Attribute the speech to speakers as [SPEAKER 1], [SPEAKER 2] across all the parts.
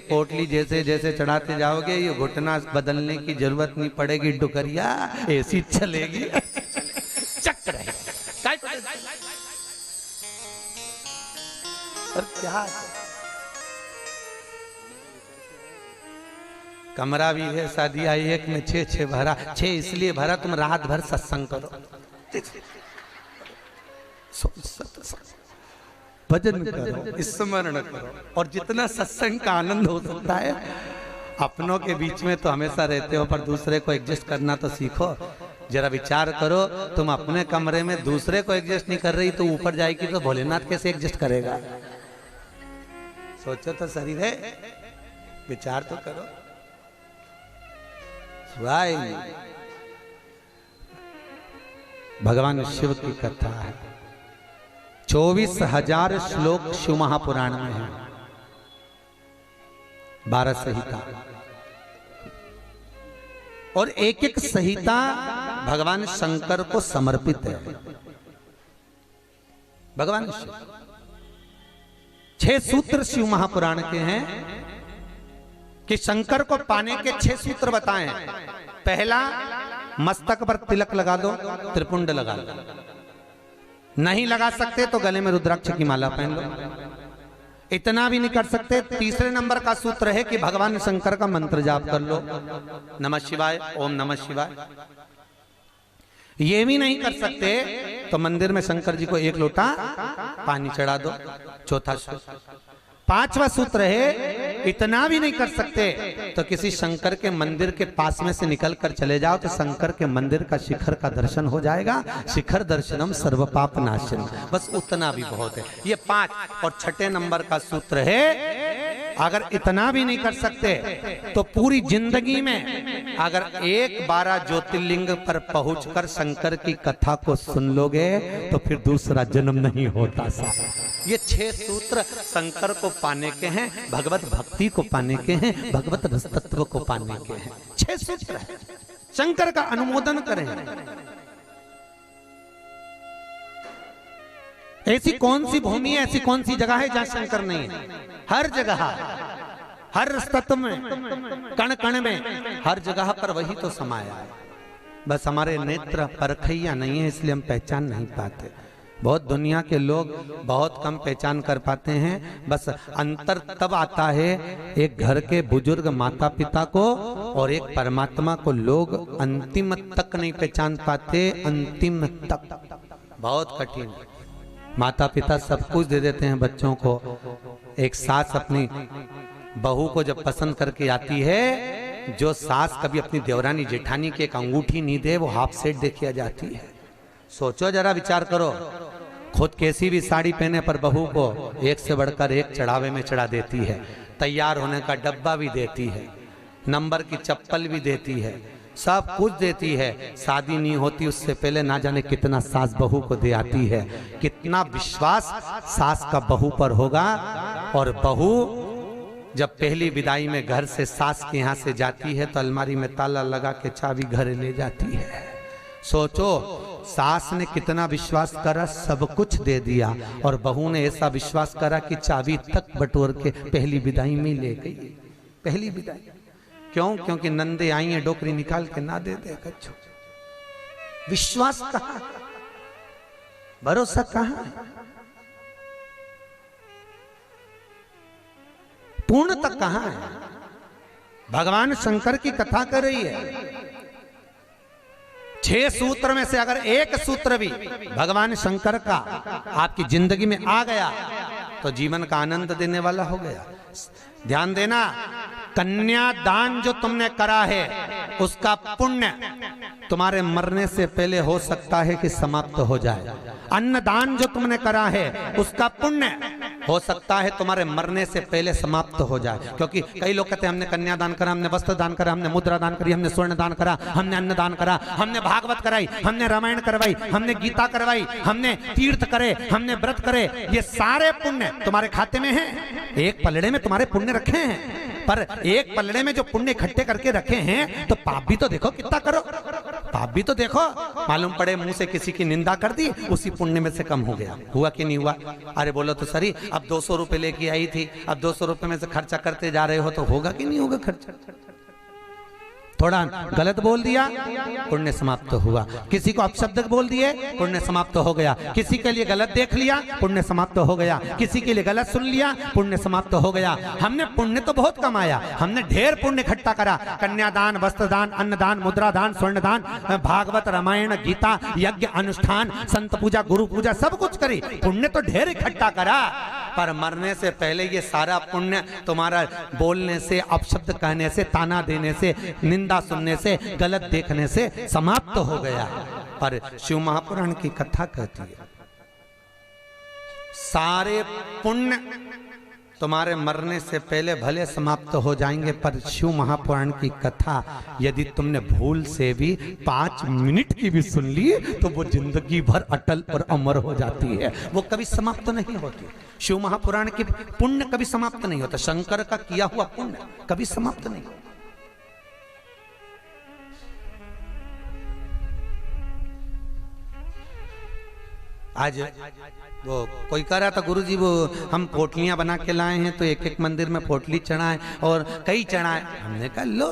[SPEAKER 1] पोटली जैसे जैसे चढ़ाते जाओगे ये घुटना बदलने की जरूरत नहीं पड़ेगी, डुकरिया ऐसी चलेगी चक रहेगी। और क्या कमरा भी है, शादी आई एक में 6 भरा, 6 इसलिए भरा तुम रात भर सत्संग करो, भजन करो, स्मरण करो, और जितना सत्संग का आनंद हो सकता है। अपनों के बीच में तो हमेशा रहते हो, पर दूसरे को एडजस्ट करना तो सीखो। जरा विचार करो, तुम अपने कमरे में दूसरे को एडजस्ट नहीं कर रही तो ऊपर जाएगी तो भोलेनाथ कैसे एडजस्ट करेगा? सोचो तो शरीर है, विचार तो करो। भगवान शिव की कथा है, 24,000 श्लोक शिव महापुराण में है, 12 संहिता, और एक एक संहिता भगवान शंकर को समर्पित है। भगवान शिव 6 सूत्र शिव महापुराण के हैं कि शंकर को पाने के 6 सूत्र बताएं। पहला, मस्तक पर तिलक लगा दो, त्रिपुंड लगा लो, नहीं लगा सकते तो गले में रुद्राक्ष की माला पहन लो। इतना भी नहीं कर सकते, तीसरे नंबर का सूत्र है कि भगवान शंकर का मंत्र जाप कर लो, नमः शिवाय, ओम नमः शिवाय। ये भी नहीं कर सकते तो मंदिर में शंकर जी को 1 लोटा पानी चढ़ा दो, चौथा सूत्र। 5वां सूत्र है, इतना भी नहीं कर सकते तो किसी शंकर के मंदिर के पास में से निकल कर चले जाओ तो शंकर के मंदिर का शिखर का दर्शन हो जाएगा। शिखर दर्शनम सर्व पाप नाशन, बस उतना भी बहुत है। ये 5। और 6ठे नंबर का सूत्र है, अगर इतना भी नहीं कर सकते तो पूरी जिंदगी में अगर 12 ज्योतिर्लिंग पर पहुंचकर शंकर की कथा को सुन लोगे तो फिर दूसरा जन्म नहीं होता। ये 6 सूत्र शंकर को पाने के हैं, भगवत भक्ति को पाने के हैं, भगवत रस तत्व को पाने के हैं। 6 सूत्र है, शंकर का अनुमोदन करें। ऐसी कौन सी भूमि है, ऐसी कौन सी जगह है जहां शंकर नहीं है? हर जगह, हर तत्व में, कण कण में, हर जगह पर वही तो समाया है। बस हमारे नेत्र परखैया नहीं है, इसलिए हम पहचान नहीं पाते। बहुत दुनिया के लोग बहुत कम पहचान कर पाते हैं। बस अंतर तब आता है एक घर के बुजुर्ग माता पिता को और एक परमात्मा को लोग अंतिम तक नहीं पहचान पाते। अंतिम तक बहुत कठिन। माता पिता सब कुछ दे देते हैं बच्चों को। एक सास अपनी बहू को जब पसंद करके आती है, जो सास कभी अपनी देवरानी जेठानी की एक अंगूठी नहीं दे वो हाफ सेट दे के आ जाती है। सोचो जरा, विचार करो, खुद कैसी भी साड़ी पहने पर बहू को एक से बढ़कर एक चढ़ावे में चढ़ा देती है, तैयार होने का डब्बा भी देती है, नंबर की चप्पल भी देती है, सब कुछ देती है। शादी नहीं होती उससे पहले ना जाने कितना सास बहू को दे आती है। कितना विश्वास सास का बहू पर होगा। और बहू जब पहली विदाई में घर से सास के यहाँ से जाती है तो अलमारी में ताला लगा के चाबी घर ले जाती है। सोचो, सास ने कितना विश्वास करा, सब कुछ दे दिया, और बहू ने ऐसा विश्वास करा कि चाबी तक बटोर के पहली विदाई में ले गई। पहली विदाई क्यों? क्योंकि नंदे आई है, डोकरी निकाल के ना दे दे कच्छू। विश्वास कहाँ, भरोसा कहाँ, पूर्ण तक कहाँ है? भगवान शंकर की कथा कर रही है। 6 सूत्र में से अगर एक सूत्र भी भगवान शंकर का आपकी जिंदगी में आ गया तो जीवन का आनंद देने वाला हो गया। ध्यान देना, कन्यादान जो तुमने करा है उसका पुण्य तुम्हारे मरने से पहले हो सकता है कि समाप्त हो जाए। अन्नदान जो तुमने करा है उसका पुण्य हो सकता है तुम्हारे मरने से पहले समाप्त हो जाए। क्योंकि कई लोग कहते हैं हमने कन्यादान करा, हमने वस्त्र दान करा, हमने मुद्रा दान करी, हमने स्वर्ण दान करा, हमने अन्न दान करा, हमने भागवत कराई, हमने रामायण करवाई, हमने गीता करवाई, हमने तीर्थ करे, हमने व्रत करे। ये सारे पुण्य तुम्हारे खाते में हैं। एक पलड़े में तुम्हारे पुण्य रखे हैं, पर एक पलड़े में जो पुण्य इकट्ठे करके रखे हैं तो पाप भी तो देखो कितना करो। पाप भी तो देखो, मालूम पड़े मुंह से किसी की निंदा कर दी, उसी पुण्य में से कम हो गया। हुआ कि नहीं हुआ? अरे बोलो तो सही, अब 200 रुपए लेके आई थी, अब 200 रुपए में से खर्चा करते जा रहे हो तो होगा कि नहीं होगा खर्चा? थोड़ा गलत बोल दिया, पुण्य समाप्त हुआ। किसी को अपशब्द बोल दिए, पुण्य समाप्त हो गया। किसी के लिए गलत देख लिया, पुण्य समाप्त हो गया। किसी के लिए गलत सुन लिया, पुण्य समाप्त हो गया। हमने पुण्य तो बहुत कमाया, हमने ढेर पुण्य इकट्ठा करा, कन्यादान, वस्त्रदान, अन्नदान, मुद्रादान, स्वर्णदान, भागवत, रामायण, गीता, यज्ञ, अनुष्ठान, संत पूजा, गुरु पूजा, सब कुछ करी, पुण्य तो ढेर इकट्ठा करा। पर मरने से पहले ये सारा पुण्य तुम्हारा बोलने से, अपशब्द कहने से, ताना देने से, निंदा सुनने से, गलत देखने से समाप्त हो गया। पर शिव महापुराण की कथा कहती है सारे पुण्य तुम्हारे मरने से पहले भले समाप्त हो जाएंगे, पर शिव महापुराण की कथा यदि तुमने भूल से भी 5 मिनट की भी सुन ली तो वो जिंदगी भर अटल और अमर हो जाती है, वो कभी समाप्त नहीं होती। शिव महापुराण की पुण्य कभी समाप्त नहीं होता, शंकर का किया हुआ पुण्य कभी समाप्त नहीं होता। आज वो कोई कह रहा था, गुरुजी वो हम पोटलियां बना के लाए हैं तो एक एक मंदिर में पोटली चढ़ाएं और कई चढ़ाएं। हमने कहा लो,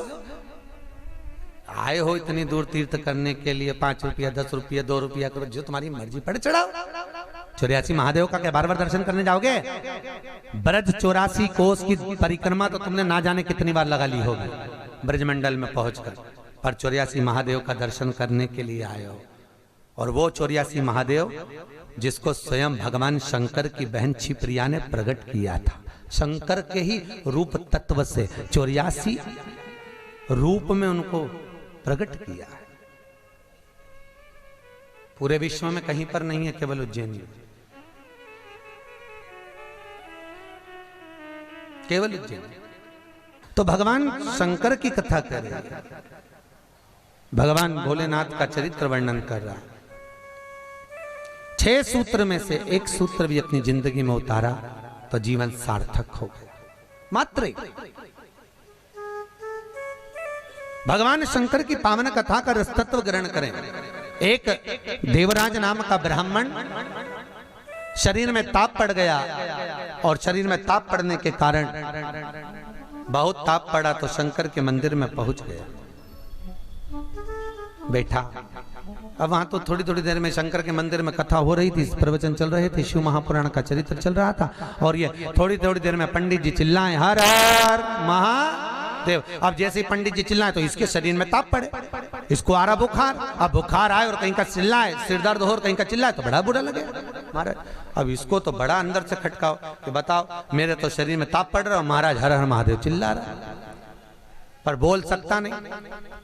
[SPEAKER 1] आए हो इतनी दूर तीर्थ करने के लिए, 5 रुपया 10 रुपया 2 रुपया करो, जो तुम्हारी मर्जी पड़े चढ़ाओ। 84 महादेव का क्या बार-बार दर्शन करने जाओगे? ब्रज 84 कोस की परिक्रमा तो तुमने ना जाने कितनी बार लगा ली होगी ब्रजमंडल में पहुंचकर, पर 84 महादेव का दर्शन करने के लिए आए हो। और वो 84 महादेव जिसको स्वयं भगवान शंकर की बहन छिप्रिया ने प्रकट किया था, शंकर के ही रूप तत्व से 84 रूप में उनको प्रकट किया है। पूरे विश्व में कहीं पर नहीं है, केवल उज्जैन में, केवल उज्जैन। तो भगवान शंकर की कथा कर रहे हैं, भगवान भोलेनाथ का चरित्र वर्णन कर रहा है। 6 सूत्र में से एक सूत्र भी अपनी जिंदगी में उतारा तो जीवन सार्थक हो गया। मात्र भगवान शंकर की पावन कथा का रसतत्व ग्रहण करें। एक देवराज नाम का ब्राह्मण शरीर में ताप पड़ गया, और शरीर में ताप पड़ने के कारण बहुत ताप पड़ा तो शंकर के मंदिर में पहुंच गया, बैठा। अब वहां तो थोड़ी थोड़ी देर में शंकर के मंदिर में कथा हो रही थी, प्रवचन चल रहे थे, शिव महापुराण का चरित्र चल रहा था, और ये थोड़ी थोड़ी देर में पंडित जी चिल्लाएं हर हर महादेव। अब जैसे ही पंडित जी चिल्लाएं तो इसके शरीर में ताप पड़े, इसको आ रहा बुखार। अब बुखार आए और कहीं का चिल्लाए, सिर दर्द हो और कहीं का चिल्लाए तो बड़ा बुरा लगे महाराज। अब इसको तो बड़ा अंदर से खटकाओ कि बताओ मेरे तो शरीर में ताप पड़ रहा है, महाराज हर हर महादेव चिल्ला रहा, पर बोल सकता नहीं।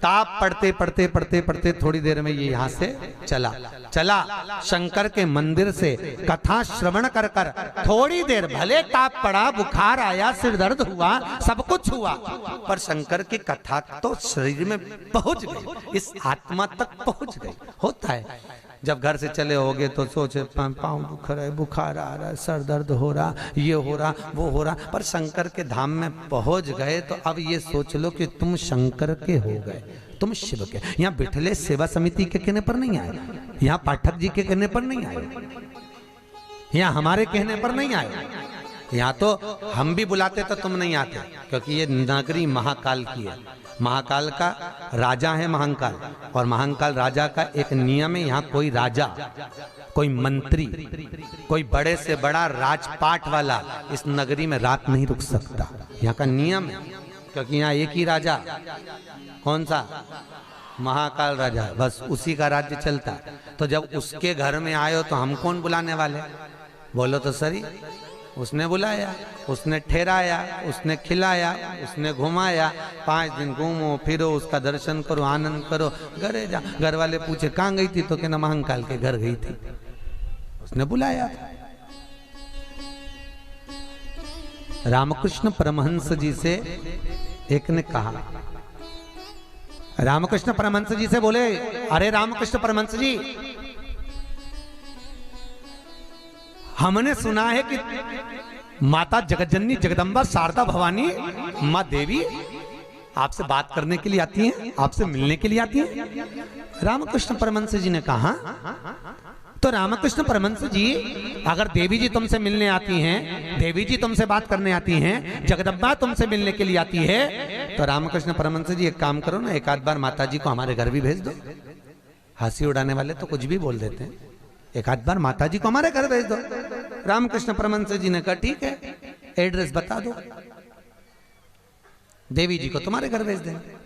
[SPEAKER 1] ताप पढ़ते पढ़ते पढ़ते पढ़ते थोड़ी देर में ये यहाँ से चला शंकर के मंदिर से कथा श्रवण कर कर थोड़ी देर, भले ताप पड़ा, बुखार आया, सिर दर्द हुआ, सब कुछ हुआ, पर शंकर की कथा तो शरीर में पहुंच गई, इस आत्मा तक पहुंच गई। होता है जब घर से चले होगे तो सोचे पाँव दुख रहा है, बुखार आ रहा है, सर दर्द हो रहा, ये हो रहा, वो हो रहा, पर शंकर के धाम में पहुंच गए तो अब ये सोच लो कि तुम शंकर के हो गए, तुम शिव के। यहाँ बिठले सेवा समिति के कहने पर नहीं आए, यहाँ पाठक जी के कहने पर नहीं आए, यहाँ हमारे कहने पर नहीं आए, यहाँ तो हम भी बुलाते तो तुम नहीं आते, क्योंकि ये नगरी महाकाल की है। महाकाल का राजा है महाकाल, और महाकाल राजा का एक नियम है, यहाँ कोई राजा, कोई मंत्री, कोई बड़े से बड़ा राजपाट वाला इस नगरी में रात नहीं रुक सकता, यहाँ का नियम है। क्योंकि यहाँ एक ही राजा, कौन सा? महाकाल राजा, बस उसी का राज्य चलता। तो जब उसके घर में आए हो तो हम कौन बुलाने वाले? बोलो तो सही। उसने बुलाया, उसने ठहराया, उसने खिलाया, उसने घुमाया, 5 दिन घूमो फिरो, उसका दर्शन करो, आनंद करो, घरे जा। घर वाले पूछे कहाँ गई थी तो कहना महाकाल के घर गई थी, उसने बुलाया। रामकृष्ण परमहंस जी से एक ने कहा, रामकृष्ण परमहंस जी से बोले, अरे रामकृष्ण परमहंस जी, हमने सुना है कि माता जगतजननी जगदम्बा शारदा भवानी माँ देवी आपसे बात करने के लिए आती हैं, आपसे मिलने के लिए आती हैं। रामकृष्ण परमहंस जी ने कहा, तो रामकृष्ण परमहंस जी, अगर देवी जी तुमसे मिलने आती हैं, देवी जी तुमसे बात करने आती हैं, जगदम्बा तुमसे मिलने के लिए आती है, तो रामकृष्ण परमहंस जी एक काम करो ना, एक आध बार माता जी को हमारे घर भी भेज दो। हंसी उड़ाने वाले तो कुछ भी बोल देते हैं, एक आध बार माता जी को हमारे घर भेज दो। रामकृष्ण परमहंस जी ने कहा ठीक है, एड्रेस बता दो, देवी जी को तुम्हारे घर भेज देंगे।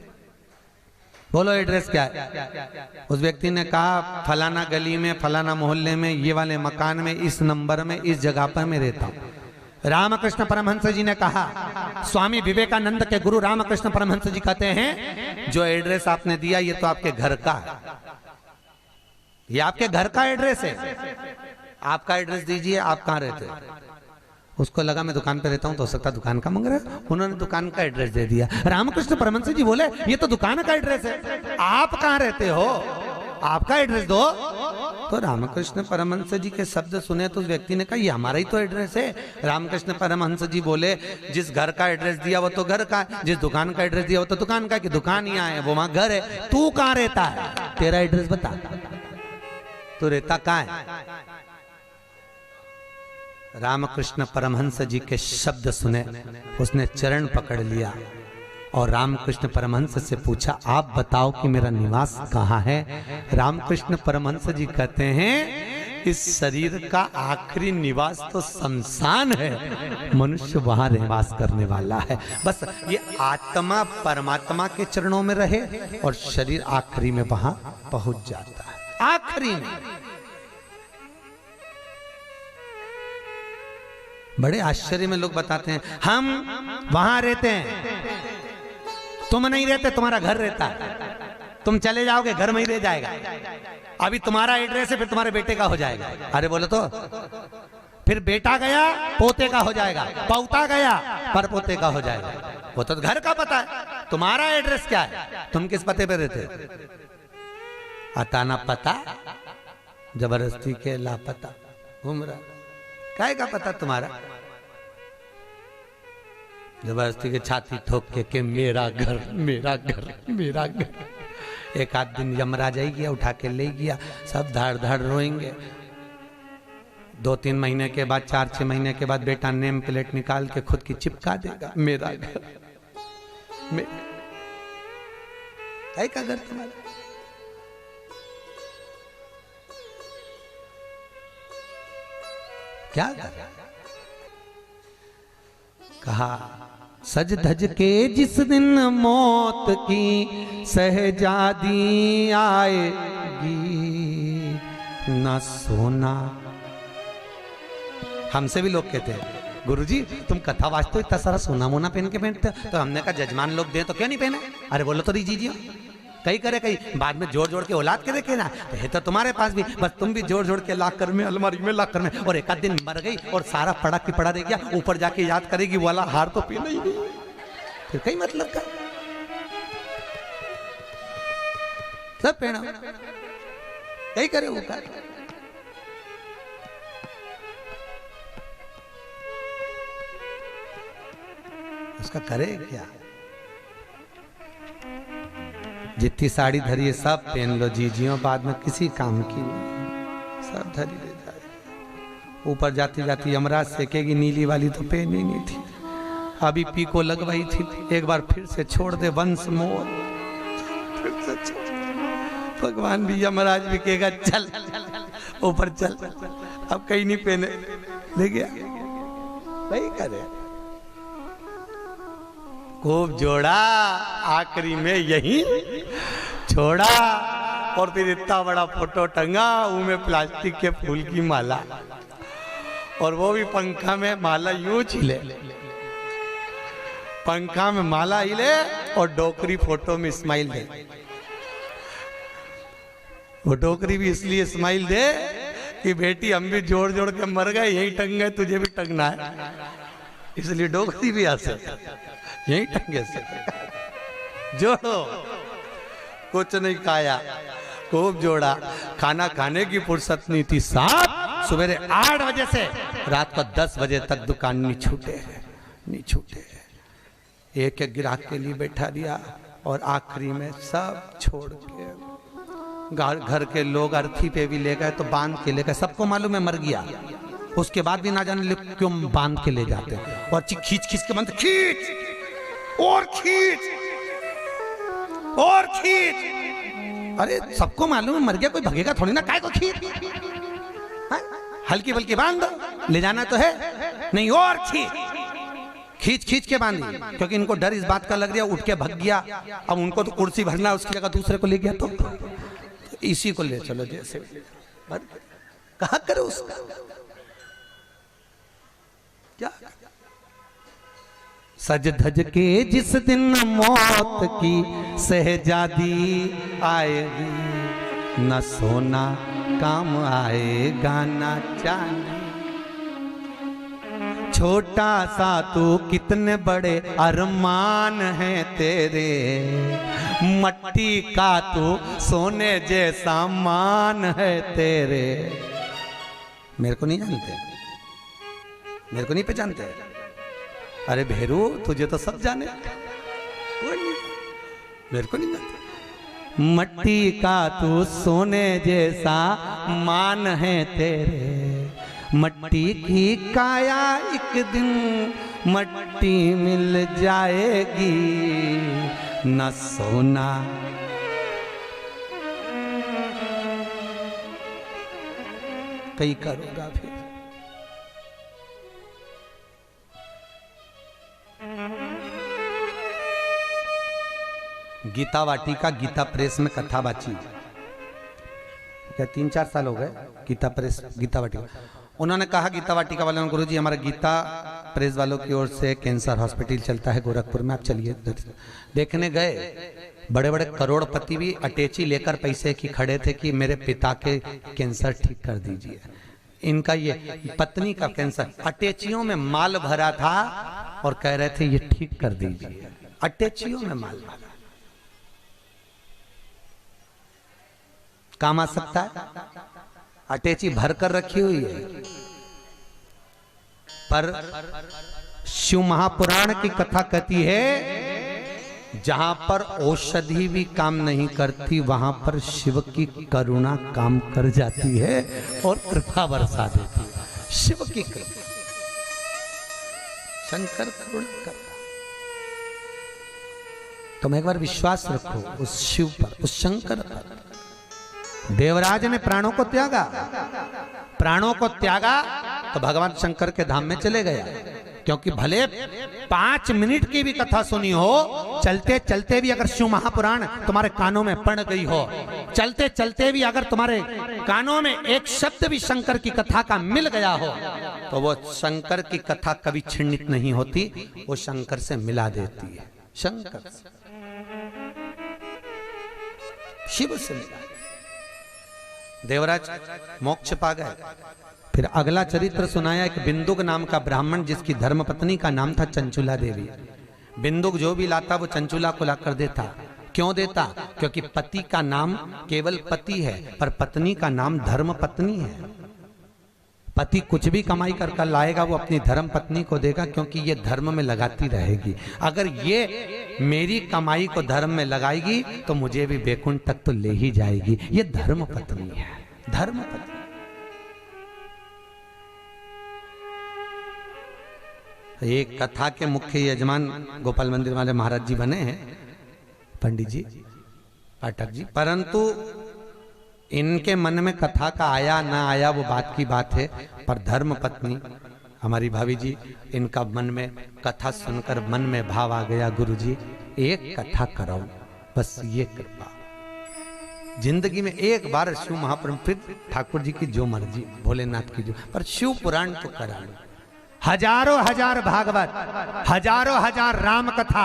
[SPEAKER 1] बोलो एड्रेस क्या है? उस व्यक्ति ने कहा फलाना गली में, फलाना मोहल्ले में, ये वाले मकान में, इस नंबर में, इस जगह पर मैं रहता हूं। रामकृष्ण परमहंस जी ने कहा, स्वामी विवेकानंद के गुरु रामकृष्ण परमहंस जी कहते हैं, जो एड्रेस आपने दिया ये तो आपके घर का है, ये आपके घर का एड्रेस है, आपका एड्रेस दीजिए, आप कहाँ रहते हैं? उसको लगा मैं दुकान पे रहता हूं, तो हो सकता दुकान का मांग रहा है, उन्होंने दुकान का एड्रेस दे दिया। रामकृष्ण परमहंस जी बोले ये तो दुकान का एड्रेस है, आप कहाँ रहते हो, आपका एड्रेस दो। तो रामकृष्ण परमहंस जी के शब्द सुने तो उस व्यक्ति ने कहा ये हमारा ही तो एड्रेस है। रामकृष्ण परमहंस जी बोले जिस घर का एड्रेस दिया वो तो घर का है, जिस दुकान का एड्रेस दिया वो तो दुकान का, कि दुकान यहाँ है वो वहां घर है, तू कहाँ रहता है, तेरा एड्रेस बता, तू रहता कहाँ है? रामकृष्ण परमहंस जी के शब्द सुने, उसने चरण पकड़ लिया और रामकृष्ण परमहंस से पूछा आप बताओ कि मेरा निवास कहाँ है। रामकृष्ण परमहंस जी कहते हैं इस शरीर का आखिरी निवास तो शमशान है, मनुष्य वहां निवास करने वाला है। बस ये आत्मा परमात्मा के चरणों में रहे और शरीर आखिरी में वहां पहुंच जाता है, आखिरी में। बड़े आश्चर्य में लोग बताते हैं हम वहां रहते हैं, तुम नहीं रहते, तुम्हारा घर रहता है, तुम चले जाओगे घर में ही रह जाएगा, अभी तुम्हारा एड्रेस है फिर तुम्हारे बेटे का हो जाएगा। अरे बोलो तो, फिर बेटा गया पोते का हो जाएगा, पौता गया पर पोते का हो जाएगा, वो तो घर का पता है, तुम्हारा एड्रेस क्या है, तुम किस पते पे रहते? अताना पता जबरदस्ती के लापता घूम रहा, काय का पता तुम्हारा? जबरदस्ती के छाती ठोक के मेरा घर मेरा घर मेरा घर। एक आध दिन यमराज आई गया, उठा के ले गया, सब धाड़ धाड़ रोएंगे। 2-3 महीने के बाद, 4-6 महीने के बाद बेटा नेम प्लेट निकाल के खुद की चिपका देगा, मेरा घर काय का घर तुम्हारा? क्या कहा? सज धज के जिस दिन मौत की सहजादी आएगी, न सोना। हमसे भी लोग कहते हैं गुरुजी तुम कथा वाचते हो, इतना सारा सोना मोना पहन के पहनते हो, तो हमने कहा जजमान लोग दे तो क्यों नहीं पहने? अरे बोलो तो दीजिए, कई करे कई बाद में जोड़ जोड़ के औलाद के देखे ना, तो है तो तुम्हारे पास भी, बस तुम भी जोड़ जोड़ के लाख कर में अलमारी में लाख कर में, और एक आध दिन मर गई और सारा पड़ा की पड़ा रह गया, ऊपर जाके याद करेगी वाला हार तो पीना ही नहीं, फिर कई मतलब का सब पहना कई करे वो कर। उसका करे क्या? जितनी साड़ी धरी है सब पहन लो जीजियों, बाद में किसी काम की नहीं, सब धरी ले जाए। ऊपर जाती जाती यमराज सेकेगी, नीली वाली तो पहनी नहीं थी, अभी पीको लगवाई थी, एक बार फिर से छोड़ दे वंश मोर, फिर से छोड़। भगवान भी यमराज भी कहेगा चल ऊपर चल, अब कहीं नहीं पहने, ले गया वही करे। खूब जोड़ा, आखिरी में यही छोड़ा, और फिर इतना बड़ा फोटो टंगा, उनमें प्लास्टिक के फूल की माला, और वो भी पंखा में माला यूं हिले, पंखा में माला हिले और डोकरी फोटो में स्माइल दे। वो डोकरी भी इसलिए स्माइल दे कि बेटी हम भी जोड़ जोड़ के मर गए, यही टंग गए, तुझे भी टंगना है, इसलिए डोकरी भी हंसे, यही टंगे से जोड़ो। कुछ नहीं खाया, खूब जोड़ा, खाना खाने की फुर्सत नहीं थी, साहब सवेरे 8 बजे से रात को 10 बजे तक दुकान नहीं छूटे, नहीं छूटे। एक एक ग्राहक के लिए बैठा दिया और आखिरी में सब छोड़ के घर के लोग अर्थी पे भी ले गए तो बांध के ले गए। सबको मालूम है मर गया, उसके बाद भी ना जाने क्यों बांध के ले जाते और खींच खींच के बांध, खींच और खींच और खींच। अरे सबको मालूम है मर गया, कोई भगेगा थोड़ी ना, काय को खींच, हल्की बल्कि बांध दो, ले जाना तो है नहीं, और खींच खींच के बांधी, क्योंकि इनको डर इस बात का लग रहा, उठ के भग गया, अब उनको तो कुर्सी भरना, उसकी जगह दूसरे को ले गया तो इसी को ले चलो, जैसे कहा करो उसका क्या। सज धज के जिस दिन मौत की शहजादी आएगी, न सोना काम आएगा न चांदी। छोटा सा तू कितने बड़े अरमान हैं तेरे, मट्टी का तू सोने जैसा मान है तेरे। मेरे को नहीं जानते, मेरे को नहीं पहचानते? अरे भेरू तुझे तो सब जाने, कोई नहीं, मेरे को नहीं जानते। मट्टी का तू सोने जैसा मान है तेरे, मट्टी की काया एक दिन मट्टी मिल जाएगी, न सोना कई करोगा फिर। गीता वाटिका गीता प्रेस में कथा बाची, क्या 3-4 साल हो गए गीता प्रेस गीता वाटिका। उन्होंने कहा गीता वाटिका वालों ने, गुरुजी हमारा गीता प्रेस वालों की ओर से कैंसर हॉस्पिटल चलता है गोरखपुर में, आप चलिए। देखने गए, बड़े बड़े करोड़पति भी अटैची लेकर पैसे की खड़े थे कि मेरे पिता के कैंसर ठीक कर दीजिए। इनका ये पत्नी का कैंसर, अटैचियों में माल भरा था और कह रहे थे ये ठीक कर दीजिए, अटैचियों में माल भरा। काम आ सकता है, अटैची भर कर रखी हुई है, पर शिव महापुराण की कथा कहती है जहां पर औषधि भी काम नहीं करती वहां पर शिव की करुणा काम कर जाती है और कृपा बरसा देती है। शिव की कृपा, शंकर करुणा करता। तुम एक बार विश्वास रखो उस शिव पर, उस शंकर पर। देवराज ने प्राणों को त्यागा, प्राणों को त्यागा तो भगवान शंकर के धाम में चले गया, क्योंकि भले 5 मिनट की भी कथा सुनी हो, चलते चलते भी अगर शिव महापुराण तुम्हारे कानों में पड़ गई हो, चलते चलते भी अगर तुम्हारे कानों में एक शब्द भी शंकर की कथा का मिल गया हो, तो वो शंकर की कथा कभी छिन्नित नहीं होती, वो शंकर से मिला देती है। शंकर से, शिव से मिला। देवराज मोक्ष पा गए। फिर अगला चरित्र सुनाया एक बिंदुक नाम का ब्राह्मण, जिसकी धर्मपत्नी का नाम था चंचुला देवी। बिंदुक जो भी लाता वो चंचुला को लाकर देता। क्यों देता? क्योंकि पति का नाम केवल पति है, पर पत्नी का नाम धर्म पत्नी है। पति कुछ भी कमाई कर लाएगा वो अपनी धर्म पत्नी को देगा, क्योंकि ये धर्म में लगाती रहेगी। अगर ये मेरी कमाई को धर्म में लगाएगी तो मुझे भी बैकुंठ तक तो ले ही जाएगी। ये धर्म पत्नी है, धर्म पत्नी। एक कथा के मुख्य यजमान गोपाल मंदिर वाले महाराज जी बने हैं, पंडित जी, पाठक जी, परंतु इनके मन में कथा का आया ना आया वो बात की बात है, पर धर्म पत्नी हमारी भाभी जी, इनका मन में कथा सुनकर मन में भाव आ गया, गुरुजी एक कथा कराओ, बस ये कृपा। जिंदगी में एक बार शिव महापुराण, फिर ठाकुर जी की जो मर्जी, भोलेनाथ की जो, पर शिव पुराण तो करा लो। हजारों हजार भागवत, हजारों हजार राम कथा,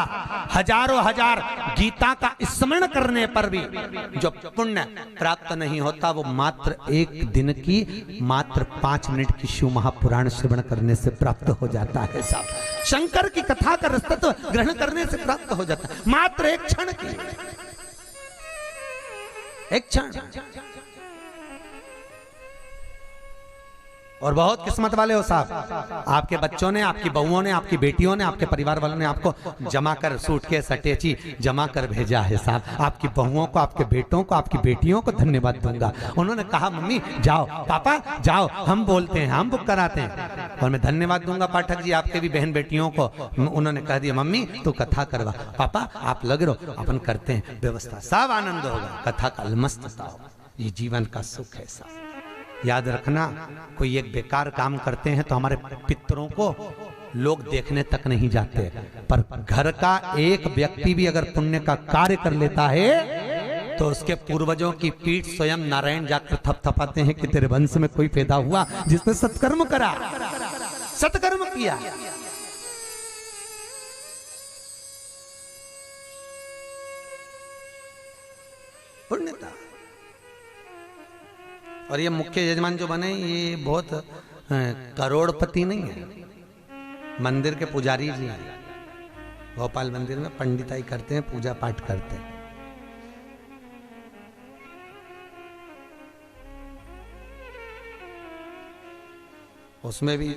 [SPEAKER 1] हजारों हजार गीता का स्मरण करने पर भी जो पुण्य प्राप्त नहीं होता, वो मात्र एक दिन की, मात्र 5 मिनट की शिव महापुराण श्रवण करने से प्राप्त हो जाता है। साहब शंकर की कथा का रसतत्व ग्रहण करने से प्राप्त हो जाता है, मात्र एक क्षण की, एक क्षण। और बहुत किस्मत वाले हो साहब, आपके बच्चों ने, आपकी बहुओं ने, आपकी बेटियों ने, आपके परिवार वालों ने आपको जमा कर सूटकेस अटैची जमा कर भेजा है साहब। आपकी बहुओं को, आपके बेटों को, आपकी बेटियों को धन्यवाद दूंगा। उन्होंने कहा मम्मी जाओ, पापा जाओ, हम बोलते हैं, हम बुक कराते हैं। और मैं धन्यवाद दूंगा पाठक जी आपके भी बहन बेटियों को। उन्होंने कह दिया मम्मी तू कथा करवा, पापा आप लग रहो, अपन करते हैं व्यवस्था, सब आनंद होगा, कथा का अलमस्त होगा। ये जीवन का सुख है साहब। याद रखना, कोई एक बेकार काम करते हैं तो हमारे पितरों को लोग देखने तक नहीं जाते, पर घर का एक व्यक्ति भी अगर पुण्य का कार्य कर लेता है तो उसके पूर्वजों की पीठ स्वयं नारायण जाकर थपथपाते हैं कि तेरे वंश में कोई पैदा हुआ जिसने सत्कर्म करा, सत्कर्म किया। पुण्यता। और ये मुख्य यजमान जो बने ये बहुत करोड़पति नहीं है, मंदिर के पुजारी जी हैं। भोपाल मंदिर में पंडिताई करते हैं, पूजा पाठ करते हैं। उसमें भी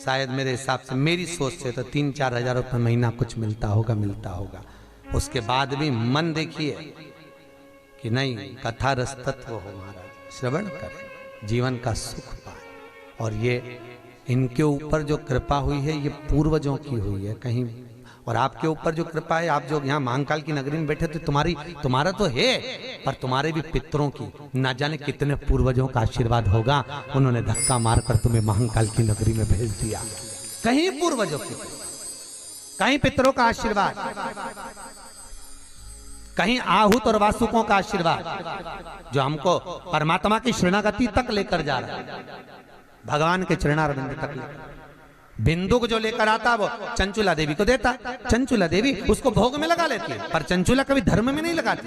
[SPEAKER 1] शायद मेरे हिसाब से, मेरी सोच से तो 3-4 हजार रुपये महीना कुछ मिलता होगा। उसके बाद भी मन देखिए कि नहीं, कथा रस तत्व हो महाराज, श्रवण करें, जीवन का सुख पाए। और ये इनके ऊपर जो कृपा हुई है ये पूर्वजों की हुई है कहीं, और आपके ऊपर जो कृपा है, आप जो यहाँ महाकाल की नगरी में बैठे तो तुम्हारा तो है, पर तुम्हारे भी पितरों की ना जाने कितने पूर्वजों का आशीर्वाद होगा। उन्होंने धक्का मारकर तुम्हें महाकाल की नगरी में भेज दिया। कहीं पूर्वजों की, कहीं पितरों का आशीर्वाद, कहीं आहूत और वासुकों का आशीर्वाद जो हमको परमात्मा की शरणागति तक लेकर जा रहा है, भगवान के चरणारविंद तक लेकर। बिंदु को जो लेकर आता वो चंचुला देवी को देता, चंचुला देवी उसको भोग में लगा लेती है, पर चंचुला कभी धर्म में नहीं लगाती।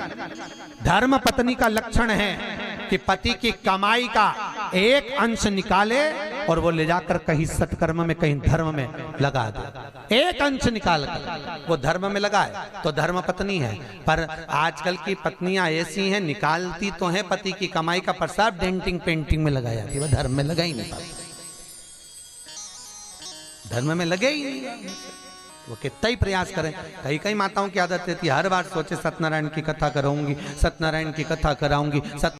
[SPEAKER 1] धर्म पत्नी का लक्षण है कि पति की कमाई का एक अंश निकाले और वो ले जाकर कहीं सत्कर्म में, कहीं धर्म में लगा दे। एक अंश निकाल कर वो धर्म में लगाए तो धर्म पत्नी है। पर आजकल की पत्नियां ऐसी हैं, निकालती तो हैं पति की कमाई का, पर सब डेंटिंग पेंटिंग में लगाया, वो धर्म में लगा ही नहीं पाती, धर्म में लगे ही नहीं। वो कितना ही प्रयास करें। कई माताओं की आदत रहती है हर बार सोचे सत्यनारायण की कथा कराऊंगी, सत्यनारायण की कथा कराऊंगी,